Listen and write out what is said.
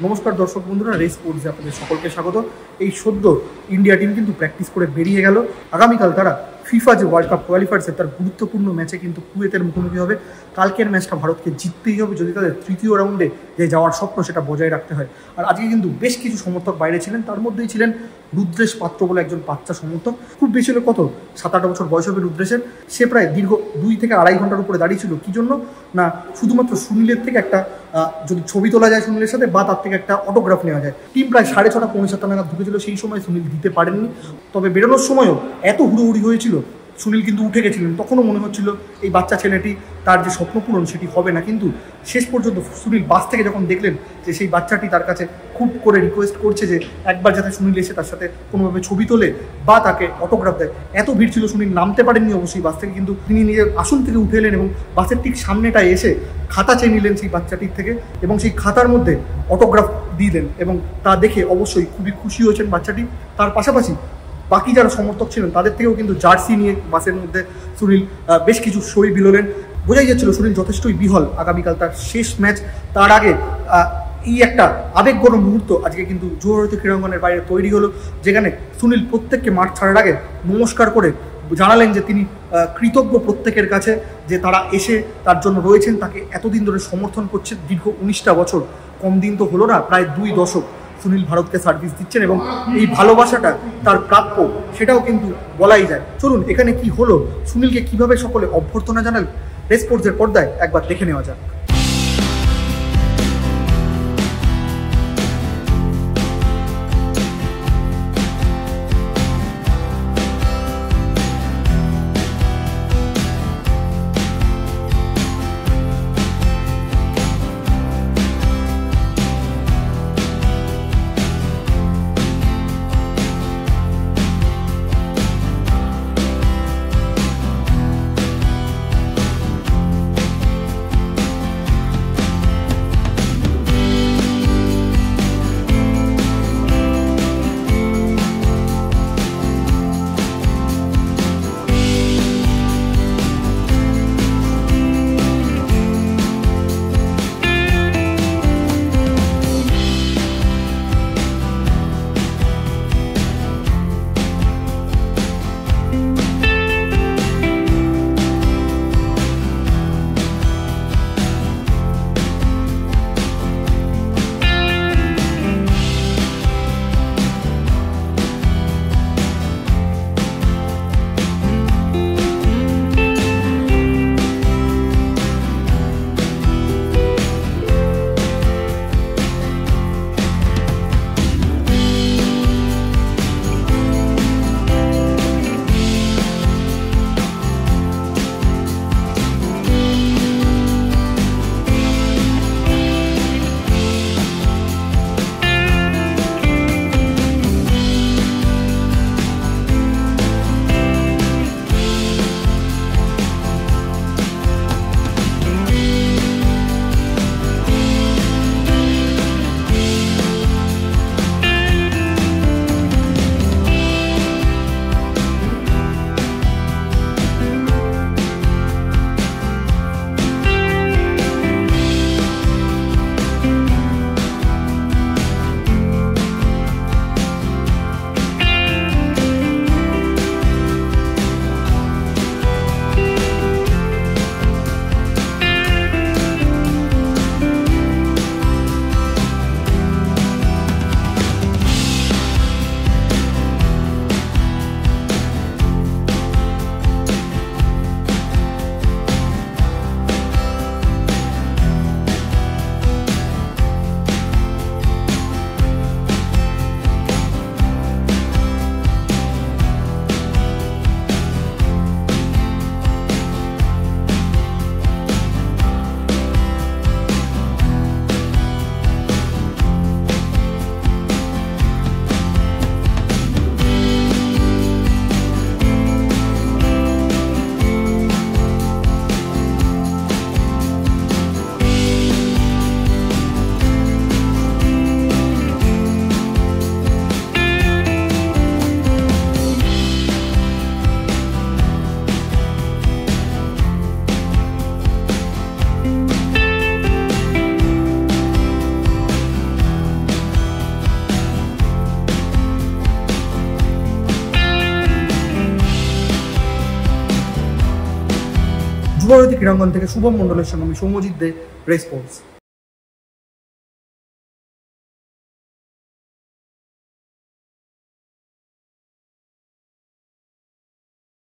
নমস্কার দর্শক বন্ধুরা, রেস স্পোর্টসে আপনাদের সকলকে স্বাগত। এই সদ্য ইন্ডিয়া টিম কিন্তু প্র্যাকটিস করে বেরিয়ে গেল। আগামীকাল তারা ফিফা যে ওয়ার্ল্ড কাপ কোয়ালিফায়ার্সে তার গুরুত্বপূর্ণ ম্যাচে কিন্তু কুয়েতের মুখোমুখি হবে। কালকের ম্যাচটা ভারতকে জিততেই হবে যদি তাদের তৃতীয় রাউন্ডে যে যাওয়ার স্বপ্ন সেটা বজায় রাখতে হয়। আর আজকে কিন্তু বেশ কিছু সমর্থক বাইরে ছিলেন, তার মধ্যেই ছিলেন রুদ্রেশ পাত্র বলে একজন বাচ্চা সমর্থক। খুব বেশি হলে কত 7-8 বছর বয়স হবে রুদ্রেশের। সে প্রায় দীর্ঘ 2 থেকে আড়াই ঘন্টার উপরে দাঁড়িয়েছিল। কী জন্য না, শুধুমাত্র সুনীলের থেকে একটা যদি ছবি তোলা যায় সুনীলের সাথে বা তার থেকে একটা অটোগ্রাফ নেওয়া যায়। টিম প্রায় 6:30 পৌনে 7 নাগাদ ঢুকেছিল, সেই সময় সুনীল দিতে পারেননি। তবে বেরোনোর সময়ও এত হুড়োহুড়ি হয়েছিল, সুনীল কিন্তু উঠে গেছিলেন। তখনও মনে হচ্ছিল এই বাচ্চা ছেলেটি তার যে স্বপ্ন পূরণ সেটি হবে না, কিন্তু শেষ পর্যন্ত সুনীল বাস থেকে যখন দেখলেন যে সেই বাচ্চাটি তার কাছে খুব করে রিকোয়েস্ট করছে যে একবার যাতে সুনীল এসে তার সাথে কোনোভাবে ছবি তোলে বা তাকে অটোগ্রাফ দেয়, এত ভিড় ছিল সুনীল নামতে পারেননি অবশ্যই বাস থেকে, কিন্তু তিনি নিজের আসন থেকে উঠে এলেন এবং বাসের ঠিক সামনেটায় এসে খাতা চেয়ে নিলেন সেই বাচ্চাটির থেকে এবং সেই খাতার মধ্যে অটোগ্রাফ দিলেন এবং তা দেখে অবশ্যই খুবই খুশি হয়েছেন বাচ্চাটি। তার পাশাপাশি বাকি যারা সমর্থক ছিলেন তাদের থেকেও কিন্তু জার্সি নিয়ে বাসের মধ্যে সুনীল বেশ কিছু সই বিলোলেন। বোঝাই যাচ্ছিল সুনীল যথেষ্টই বিহল। আগামীকাল তার শেষ ম্যাচ, তার আগে এই একটা আবেগঘন মুহূর্ত আজকে কিন্তু জোহরতি ক্রীড়াঙ্গনের বাইরে তৈরি হলো, যেখানে সুনীল প্রত্যেককে মাঠ ছাড়ার আগে নমস্কার করে জানালেন যে তিনি কৃতজ্ঞ প্রত্যেকের কাছে যে তারা এসে তার জন্য রয়েছেন, তাকে এতদিন ধরে সমর্থন করছে। দীর্ঘ 19টা বছর, কম দিন তো হলো না, প্রায় 2 দশক সুনীল ভারতকে সার্ভিস দিচ্ছেন এবং এই ভালোবাসাটা তার প্রাপ্য সেটাও কিন্তু বলাই যায়। চলুন এখানে কি হলো, সুনীলকে কিভাবে সকলে অভ্যর্থনা জানাল, রেস স্পোর্টসের পর্দায় একবার দেখে নেওয়া যাক। শুভভারতী ক্রীড়াঙ্গন থেকে শুভম মণ্ডলের সঙ্গে আমি সৌম্যজিৎ দে, রেস স্পোর্টস।